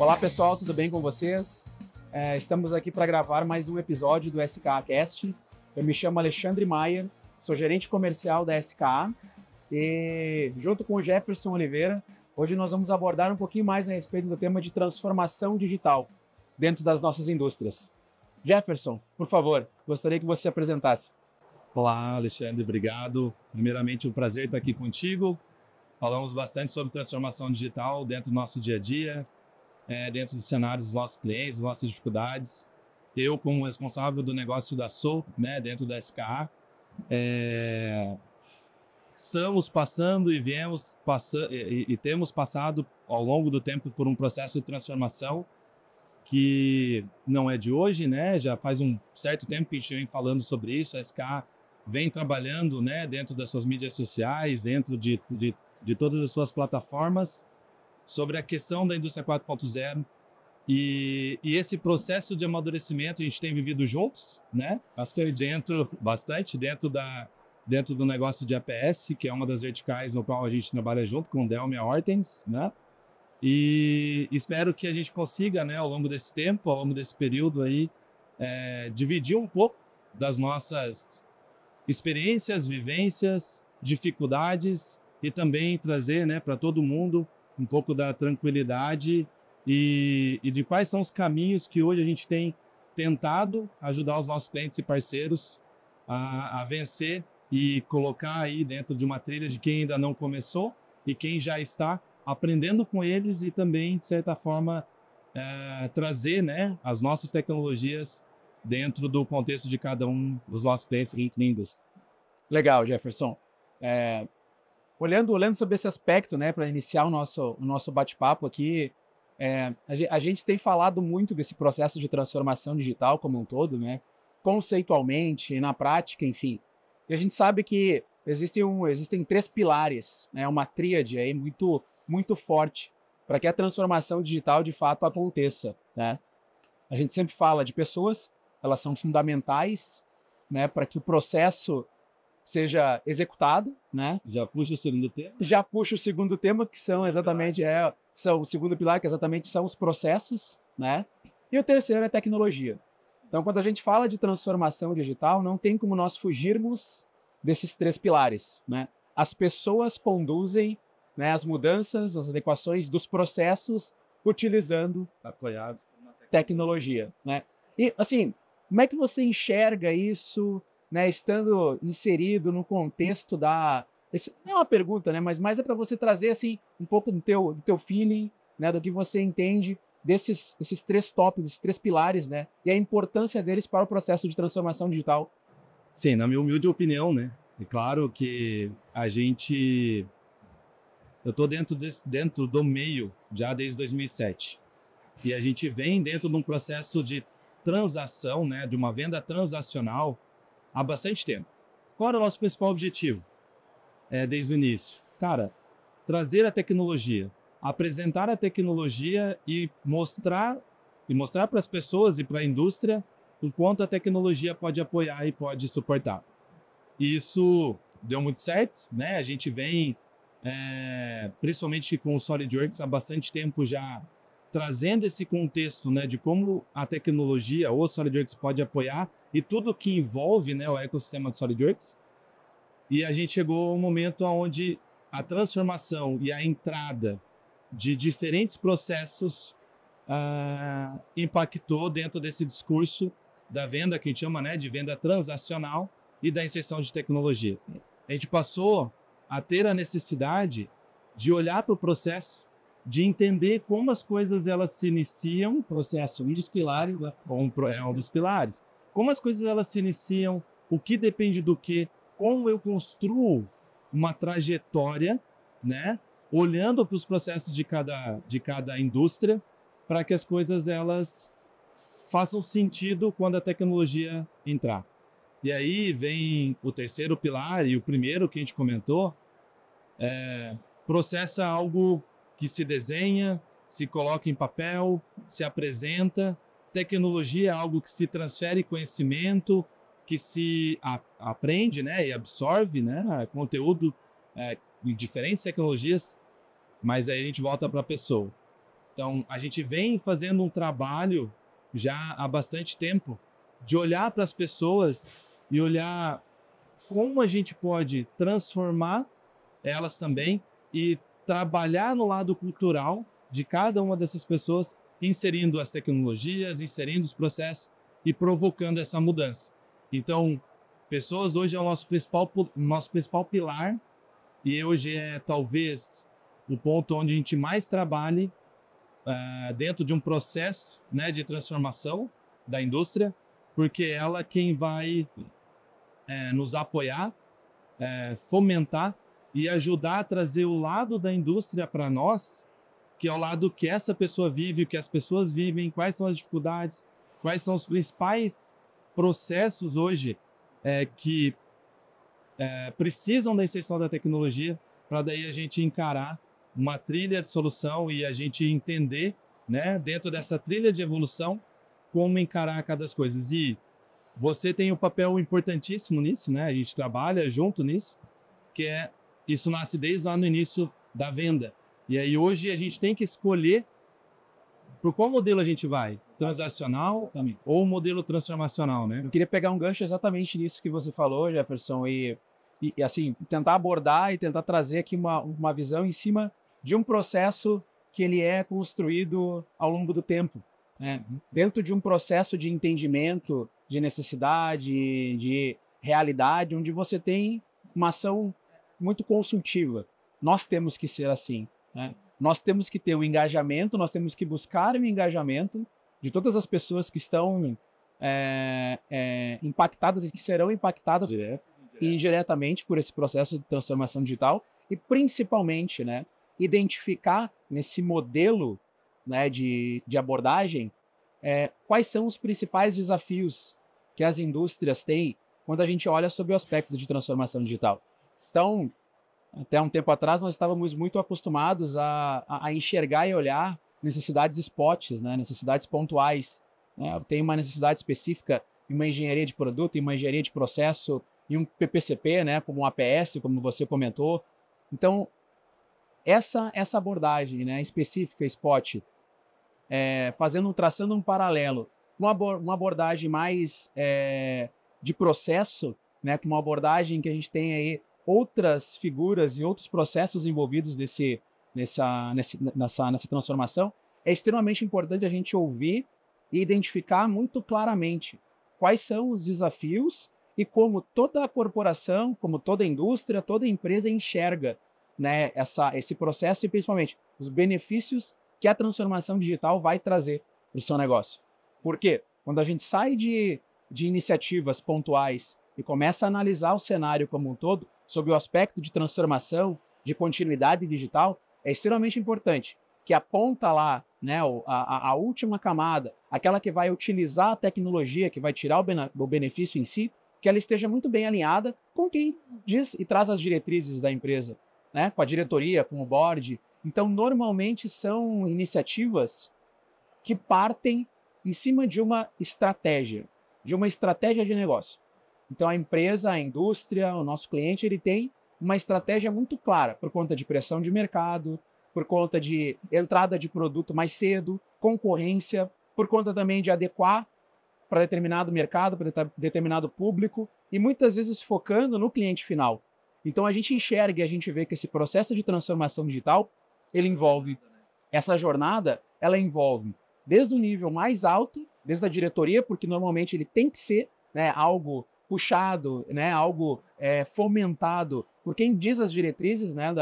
Olá pessoal, tudo bem com vocês? Estamos aqui para gravar mais um episódio do SKA Cast. Eu me chamo Alexandre Maier, sou gerente comercial da SKA e junto com o Jefferson Oliveira, hoje nós vamos abordar um pouquinho mais a respeito do tema de transformação digital dentro das nossas indústrias. Jefferson, por favor, gostaria que você se apresentasse. Olá, Alexandre, obrigado. Primeiramente, um prazer estar aqui contigo. Falamos bastante sobre transformação digital dentro do nosso dia a dia, dentro dos cenários dos nossos clientes, das nossas dificuldades. Eu, como responsável do negócio da Sou, dentro da SKA, estamos passando e temos passado ao longo do tempo por um processo de transformação que não é de hoje, já faz um certo tempo que a gente vem falando sobre isso. A SKA vem trabalhando dentro das suas mídias sociais, dentro de todas as suas plataformas, sobre a questão da indústria 4.0 e esse processo de amadurecimento a gente tem vivido juntos, bastante dentro do negócio de APS, que é uma das verticais no qual a gente trabalha junto com o Delme e a Hortens, E espero que a gente consiga, ao longo desse tempo, ao longo desse período aí, dividir um pouco das nossas experiências, vivências, dificuldades e também trazer, para todo mundo um pouco da tranquilidade e de quais são os caminhos que hoje a gente tem tentado ajudar os nossos clientes e parceiros a vencer e colocar aí dentro de uma trilha de quem ainda não começou e quem já está aprendendo com eles e também, de certa forma, trazer as nossas tecnologias dentro do contexto de cada um dos nossos clientes e indústria. Legal, Jefferson. Olhando sobre esse aspecto, para iniciar o nosso bate-papo aqui, a gente tem falado muito desse processo de transformação digital como um todo, conceitualmente, na prática, enfim. E a gente sabe que existem três pilares, uma tríade aí muito forte para que a transformação digital de fato aconteça, A gente sempre fala de pessoas, elas são fundamentais, para que o processo seja executado, Já puxa o segundo tema? Já puxa o segundo tema, que são exatamente, são o segundo pilar, que exatamente são os processos, E o terceiro é tecnologia. Então, quando a gente fala de transformação digital, não tem como nós fugirmos desses três pilares, As pessoas conduzem, as mudanças, as adequações dos processos utilizando apoiados por uma tecnologia, E, assim, como é que você enxerga isso, estando inserido no contexto da... Isso não é uma pergunta, mas mais é para você trazer assim, um pouco do teu feeling, do que você entende desses três tópicos, esses três pilares, e a importância deles para o processo de transformação digital. Sim, na minha humilde opinião, é claro que eu estou dentro do meio já desde 2007 e a gente vem dentro de um processo de transação, de uma venda transacional há bastante tempo. Qual era o nosso principal objetivo desde o início? Cara, trazer a tecnologia, apresentar a tecnologia e mostrar para as pessoas e para a indústria o quanto a tecnologia pode apoiar e pode suportar. Isso deu muito certo, A gente vem, principalmente com o SolidWorks, há bastante tempo já trazendo esse contexto, de como a tecnologia ou o SolidWorks pode apoiar e tudo que envolve, o ecossistema do SolidWorks. E a gente chegou a um momento onde a transformação e a entrada de diferentes processos impactou dentro desse discurso da venda, que a gente chama de venda transacional e da inserção de tecnologia. A gente passou a ter a necessidade de olhar para o processo, de entender como as coisas elas se iniciam, processo, um dos pilares, é um dos pilares. Como as coisas elas se iniciam, o que depende do que, como eu construo uma trajetória, olhando para os processos de cada indústria, para que as coisas elas façam sentido quando a tecnologia entrar. E aí vem o terceiro pilar e o primeiro que a gente comentou, processo é algo que se desenha, se coloca em papel, se apresenta. Tecnologia é algo que se transfere conhecimento, que se aprende, e absorve, conteúdo em diferentes tecnologias, mas aí a gente volta para a pessoa. Então, a gente vem fazendo um trabalho já há bastante tempo de olhar para as pessoas e olhar como a gente pode transformar elas também e trabalhar no lado cultural de cada uma dessas pessoas, inserindo as tecnologias, inserindo os processos e provocando essa mudança. Então, pessoas hoje é o nosso principal pilar e hoje é talvez o ponto onde a gente mais trabalhe dentro de um processo, né, de transformação da indústria, porque ela é quem vai nos apoiar, fomentar e ajudar a trazer o lado da indústria para nós, que é o lado que essa pessoa vive, que as pessoas vivem, quais são as dificuldades, quais são os principais processos hoje que precisam da inserção da tecnologia, para daí a gente encarar uma trilha de solução e a gente entender, né, dentro dessa trilha de evolução, como encarar cada coisa. E você tem um papel importantíssimo nisso, né? A gente trabalha junto nisso, que isso nasce desde lá no início da venda. E aí hoje a gente tem que escolher por qual modelo a gente vai, transacional ou modelo transformacional, né? Eu queria pegar um gancho exatamente nisso que você falou, Jefferson, e assim, tentar abordar e tentar trazer aqui uma visão em cima de um processo que ele é construído ao longo do tempo, né? Dentro de um processo de entendimento, de necessidade, de realidade, onde você tem uma ação muito consultiva. Nós temos que ser assim, né? Nós temos que ter o engajamento, nós temos que buscar o engajamento de todas as pessoas que estão impactadas e que serão impactadas indiretamente por esse processo de transformação digital e principalmente, né, identificar nesse modelo, né, de abordagem quais são os principais desafios que as indústrias têm quando a gente olha sobre o aspecto de transformação digital. Então, até um tempo atrás, nós estávamos muito acostumados a enxergar e olhar necessidades spots, né, necessidades pontuais. Né? Tem uma necessidade específica em uma engenharia de produto, em uma engenharia de processo, em um PPCP, né, como um APS, como você comentou. Então, essa abordagem, né, específica, spot, traçando um paralelo, uma abordagem mais de processo, né, com uma abordagem que a gente tem aí outras figuras e outros processos envolvidos nessa transformação, é extremamente importante a gente ouvir e identificar muito claramente quais são os desafios e como toda a corporação, como toda a indústria, toda a empresa enxerga, né, esse processo e principalmente os benefícios que a transformação digital vai trazer para o seu negócio. Por quê? Quando a gente sai de iniciativas pontuais e começa a analisar o cenário como um todo, sob o aspecto de transformação, de continuidade digital, é extremamente importante que a ponta lá, né, a última camada, aquela que vai utilizar a tecnologia, que vai tirar o benefício em si, que ela esteja muito bem alinhada com quem diz e traz as diretrizes da empresa, né, com a diretoria, com o board. Então, normalmente são iniciativas que partem em cima de uma estratégia de negócio. Então, a empresa, a indústria, o nosso cliente, ele tem uma estratégia muito clara por conta de pressão de mercado, por conta de entrada de produto mais cedo, concorrência, por conta também de adequar para determinado mercado, para determinado público e muitas vezes focando no cliente final. Então, a gente enxerga e a gente vê que esse processo de transformação digital, ele envolve essa jornada, ela envolve desde o nível mais alto, desde a diretoria, porque normalmente ele tem que ser, né, algo puxado, né, algo fomentado por quem diz as diretrizes, né,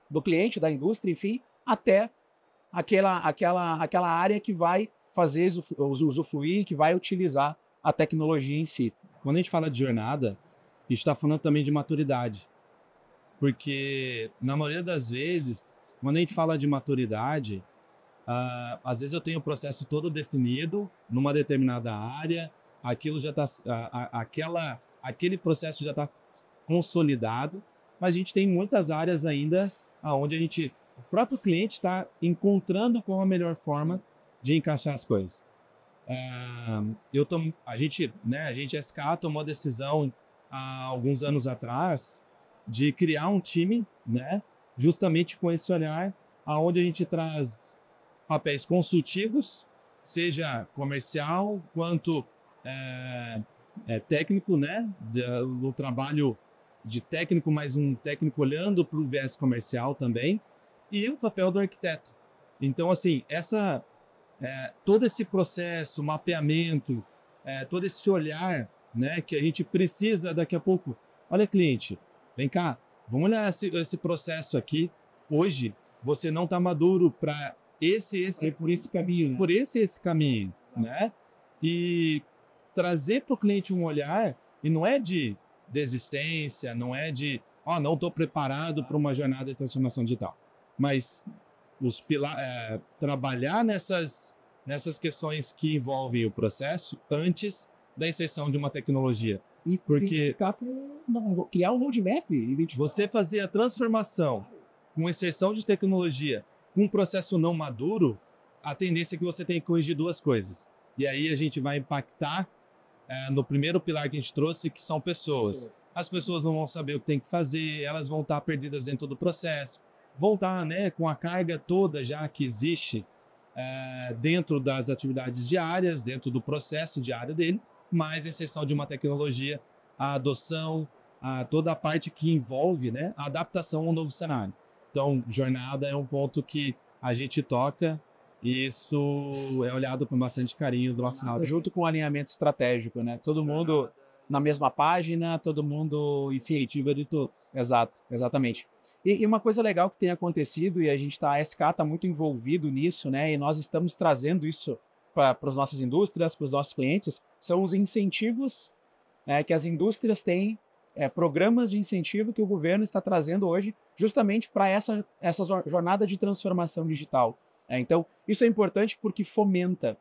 do cliente, da indústria, enfim, até aquela área que vai fazer usufruir, que vai utilizar a tecnologia em si. Quando a gente fala de jornada, a gente está falando também de maturidade. Porque, na maioria das vezes, quando a gente fala de maturidade, às vezes eu tenho o processo todo definido numa determinada área, aquilo já está, aquele processo já está consolidado, mas a gente tem muitas áreas ainda onde o próprio cliente está encontrando qual a melhor forma de encaixar as coisas. A gente SK tomou a decisão há alguns anos atrás de criar um time, né, justamente com esse olhar aonde a gente traz papéis consultivos, seja comercial quanto técnico, né? Do trabalho de técnico, mas um técnico olhando para o viés comercial também, e o papel do arquiteto. Então, assim, todo esse processo, mapeamento, todo esse olhar, né, que a gente precisa daqui a pouco. Olha, cliente, vem cá, vamos olhar esse processo aqui. Hoje, você não está maduro para por esse caminho, né? por esse caminho, né? E trazer para o cliente um olhar, e não é de desistência, não é de, não estou preparado para uma jornada de transformação digital, mas trabalhar nessas questões que envolvem o processo antes da inserção de uma tecnologia. E Porque criar um roadmap. você fazer a transformação com inserção de tecnologia com um processo não maduro, a tendência é que você tenha que corrigir duas coisas. E aí a gente vai impactar no primeiro pilar que a gente trouxe, que são pessoas. As pessoas não vão saber o que tem que fazer, elas vão estar perdidas dentro do processo, vão estar, né, com a carga toda já que existe dentro das atividades diárias, dentro do processo diário dele, mais a inserção de uma tecnologia, a adoção, toda a parte que envolve, né, a adaptação ao novo cenário. Então, jornada é um ponto que a gente toca e isso é olhado com bastante carinho do nosso lado. Junto com o alinhamento estratégico, né? Todo mundo na mesma página, todo mundo, enfim, de tudo. Exato, exatamente. E uma coisa legal que tem acontecido, e a SK está muito envolvido nisso, né? E nós estamos trazendo isso para as nossas indústrias, para os nossos clientes, são os incentivos que as indústrias têm, programas de incentivo que o governo está trazendo hoje, justamente para essa jornada de transformação digital. Então, isso é importante porque fomenta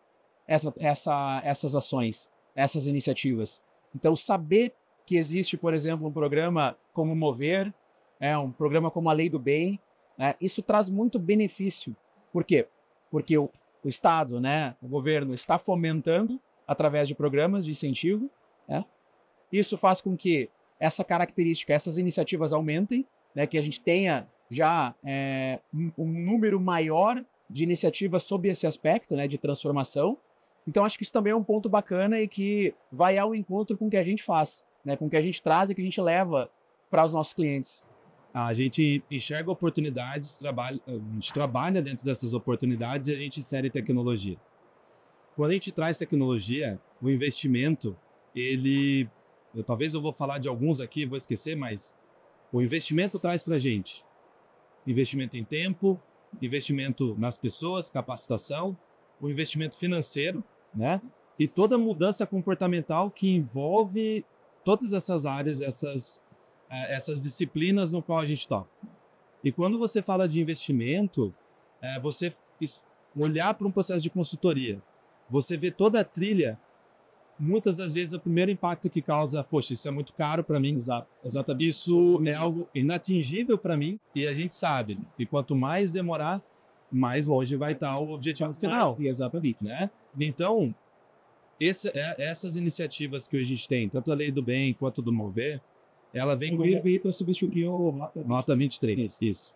essas ações, essas iniciativas. Então, saber que existe, por exemplo, um programa como o Mover, um programa como a Lei do Bem, isso traz muito benefício. Por quê? Porque o Estado, né, o governo está fomentando através de programas de incentivo. Isso faz com que essa característica, essas iniciativas aumentem, né, que a gente tenha já um número maior de iniciativas sob esse aspecto, né, de transformação. Então, acho que isso também é um ponto bacana e que vai ao encontro com o que a gente faz, né, com o que a gente traz e que a gente leva para os nossos clientes. A gente enxerga oportunidades, a gente trabalha dentro dessas oportunidades e a gente insere tecnologia. Quando a gente traz tecnologia, o investimento, talvez eu vou falar de alguns aqui, vou esquecer, mas o investimento traz para a gente investimento em tempo, investimento nas pessoas, capacitação, o investimento financeiro, né? E toda mudança comportamental que envolve todas essas áreas, essas disciplinas no qual a gente toca. E quando você fala de investimento, você olhar para um processo de consultoria, você vê toda a trilha, muitas das vezes o primeiro impacto que causa, poxa, isso é muito caro para mim, exatamente. Isso é algo inatingível para mim e a gente sabe que quanto mais demorar, mais longe vai estar o objetivo final. Exatamente. Né? Então, essas iniciativas que a gente tem, tanto a Lei do Bem quanto do Mover, ela vem para substituir o Nota 23. Isso.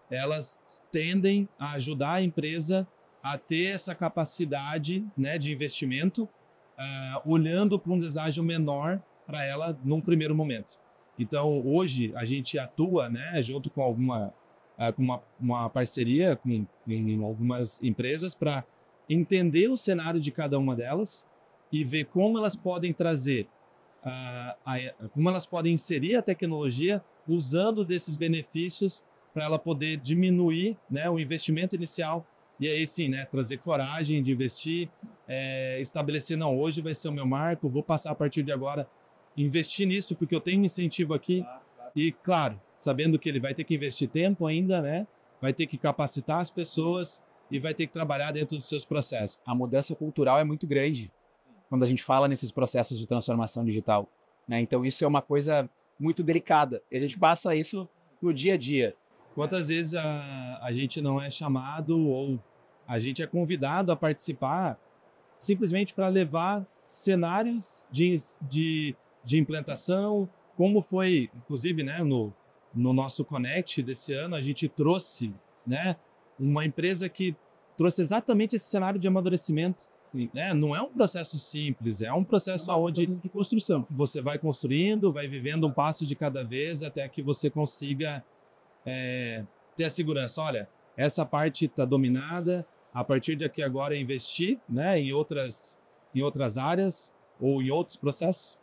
Elas tendem a ajudar a empresa a ter essa capacidade, né, de investimento, olhando para um deságio menor para ela num primeiro momento. Então, hoje, a gente atua, né, junto com uma parceria com algumas empresas para entender o cenário de cada uma delas e ver como elas podem trazer, como elas podem inserir a tecnologia usando desses benefícios para ela poder diminuir, né, o investimento inicial e aí sim, né, trazer coragem de investir, estabelecer, não, hoje vai ser o meu marco, vou passar a partir de agora, investir nisso porque eu tenho um incentivo aqui e, claro, sabendo que ele vai ter que investir tempo ainda, né, vai ter que capacitar as pessoas e vai ter que trabalhar dentro dos seus processos. A mudança cultural é muito grande quando a gente fala nesses processos de transformação digital, né? Então isso é uma coisa muito delicada e a gente passa isso no dia a dia. Quantas vezes a gente não é chamado ou a gente é convidado a participar simplesmente para levar cenários de implantação, como foi, inclusive, né, no nosso Connect desse ano, a gente trouxe, né, uma empresa que trouxe exatamente esse cenário de amadurecimento. Sim. Né? Não é um processo simples, é um processo onde de construção. você vai construindo, vai vivendo um passo de cada vez até que você consiga ter a segurança. Olha, essa parte está dominada, a partir de aqui agora é investir, né, em outras áreas ou em outros processos,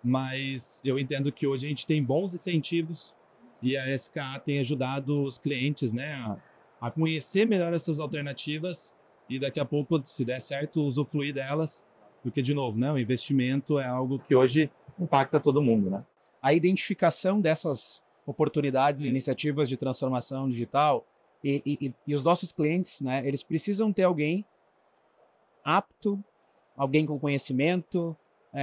mas eu entendo que hoje a gente tem bons incentivos e a SKA tem ajudado os clientes, né, a conhecer melhor essas alternativas e daqui a pouco, se der certo, usufruir delas, porque, de novo, né, o investimento é algo que hoje impacta todo mundo, né? A identificação dessas oportunidades e iniciativas de transformação digital e os nossos clientes, né, eles precisam ter alguém apto, alguém com conhecimento,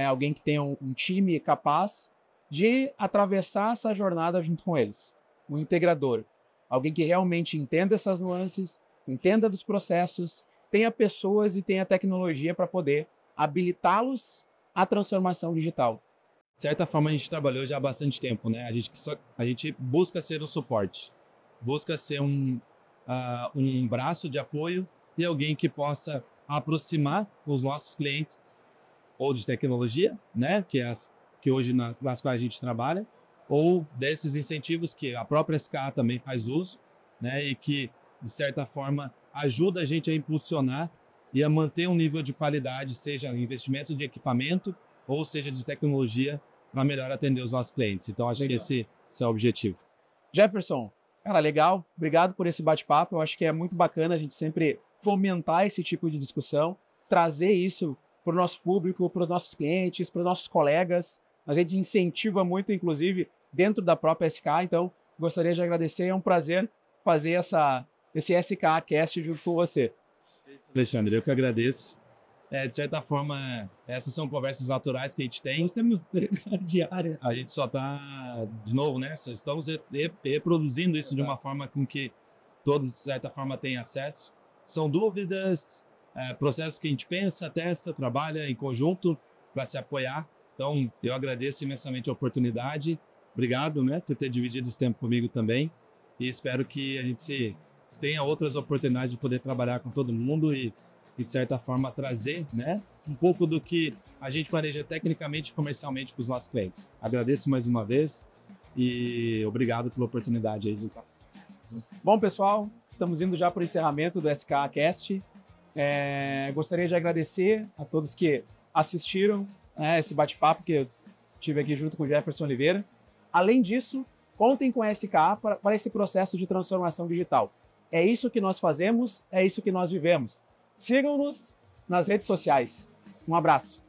alguém que tenha um time capaz de atravessar essa jornada junto com eles. Um integrador, alguém que realmente entenda essas nuances, entenda dos processos, tenha pessoas e tenha tecnologia para poder habilitá-los à transformação digital. De certa forma, a gente trabalhou já há bastante tempo, né? A gente busca ser um suporte, busca ser um braço de apoio e alguém que possa aproximar os nossos clientes ou de tecnologia, né? Que hoje nas quais a gente trabalha, ou desses incentivos que a própria SKA também faz uso, né? E que, de certa forma, ajuda a gente a impulsionar e a manter um nível de qualidade, seja investimento de equipamento ou seja de tecnologia, para melhor atender os nossos clientes. Então, acho que esse é o objetivo. Jefferson, cara, legal. Obrigado por esse bate-papo. Eu acho que é muito bacana a gente sempre fomentar esse tipo de discussão, trazer isso para o nosso público, para os nossos clientes, para os nossos colegas. A gente incentiva muito, inclusive, dentro da própria SKA. Então, gostaria de agradecer. É um prazer fazer esse SKA Cast junto com você. Alexandre, eu que agradeço. De certa forma, essas são conversas naturais que a gente tem. Nós temos diária. A gente só está, de novo, né? Estamos reproduzindo isso de uma forma com que todos, de certa forma, tenham acesso. São dúvidas, processos que a gente pensa, testa, trabalha em conjunto para se apoiar. Então, eu agradeço imensamente a oportunidade. Obrigado, né, por ter dividido esse tempo comigo também. E espero que a gente tenha outras oportunidades de poder trabalhar com todo mundo e de certa forma, trazer, né, um pouco do que a gente planeja tecnicamente e comercialmente para os nossos clientes. Agradeço mais uma vez e obrigado pela oportunidade aí. Bom, pessoal, estamos indo já para o encerramento do SKA Cast. Gostaria de agradecer a todos que assistiram esse bate-papo que eu tive aqui junto com o Jefferson Oliveira. Além disso, contem com a SKA para esse processo de transformação digital. É isso que nós fazemos, é isso que nós vivemos. Sigam-nos nas redes sociais. Um abraço.